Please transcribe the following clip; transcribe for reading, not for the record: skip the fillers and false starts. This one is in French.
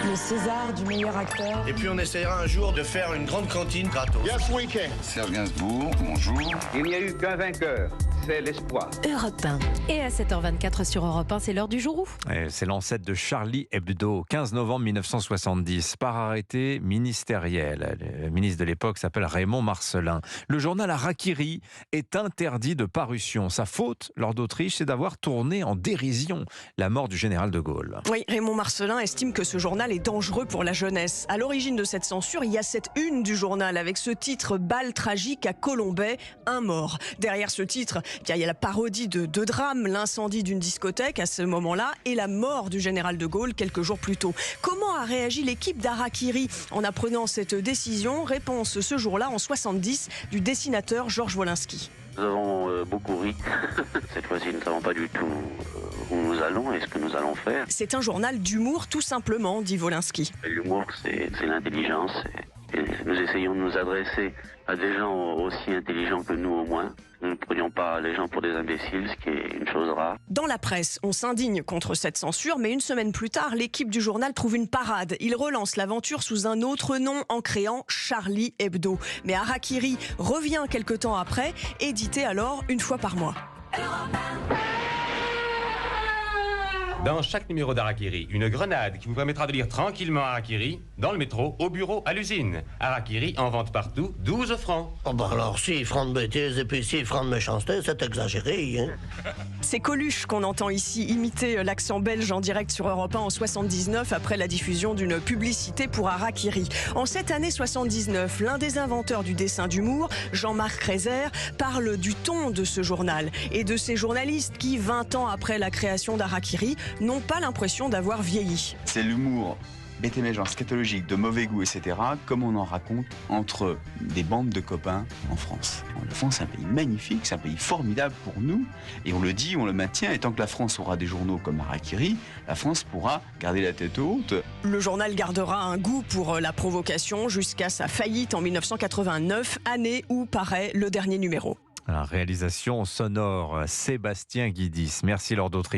le César du meilleur acteur. Et puis on essaiera un jour de faire une grande cantine gratos. Yes, we can. Serge Gainsbourg, bonjour. Il n'y a eu qu'un vainqueur, c'est l'espoir. Europe 1. Et à 7h24 sur Europe 1, c'est l'heure du jour où c'est l'ancêtre de Charlie Hebdo, 15 novembre 1970, par arrêté ministériel. Le ministre de l'époque s'appelle Raymond Marcellin. Le journal Harakiri est interdit de parution. Sa faute, lors d'Autriche, c'est d'avoir tourné en dérision la mort du général de Gaulle. Oui, Raymond Marcellin estime que ce journal est dangereux pour la jeunesse. À l'origine de cette censure, il y a cette une du journal avec ce titre « Balle tragique à Colombey, un mort ». Derrière ce titre, il y a la parodie de deux drames, l'incendie d'une discothèque à ce moment-là et la mort du général de Gaulle quelques jours plus tôt. Comment a réagi l'équipe d'Harakiri en apprenant cette décision? Réponse ce jour-là, en 70, du dessinateur Georges Wolinski. Nous avons beaucoup ri. Cette fois-ci, nous ne savons pas du tout où nous allons et ce que nous allons faire. C'est un journal d'humour, tout simplement, dit Wolinski. L'humour, c'est l'intelligence. Et nous essayons de nous adresser à des gens aussi intelligents que nous, au moins. Nous ne prenions pas les gens pour des imbéciles, ce qui est une chose rare. Dans la presse, on s'indigne contre cette censure, mais une semaine plus tard, l'équipe du journal trouve une parade. Il relance l'aventure sous un autre nom en créant Charlie Hebdo. Mais Harakiri revient quelque temps après, édité alors une fois par mois. Dans chaque numéro d'Harakiri, une grenade qui vous permettra de lire tranquillement Harakiri, dans le métro, au bureau, à l'usine. Harakiri en vente partout, 12 francs. Oh bah alors, si francs de bêtises et puis si francs de méchanceté, c'est exagéré, hein. C'est Coluche qu'on entend ici imiter l'accent belge en direct sur Europe 1 en 79 après la diffusion d'une publicité pour Harakiri. En cette année 79, l'un des inventeurs du dessin d'humour, Jean-Marc Reiser, parle du ton de ce journal et de ces journalistes qui, 20 ans après la création d'Harakiri, n'ont pas l'impression d'avoir vieilli. C'est l'humour bête et méchant, scatologique, de mauvais goût, etc., comme on en raconte entre des bandes de copains en France. Le France, c'est un pays magnifique, c'est un pays formidable pour nous, et on le dit, on le maintient, et tant que la France aura des journaux comme Harakiri, la France pourra garder la tête haute. Le journal gardera un goût pour la provocation jusqu'à sa faillite en 1989, année où paraît le dernier numéro. La réalisation sonore, Sébastien Guidis. Merci Lord d'Autriche.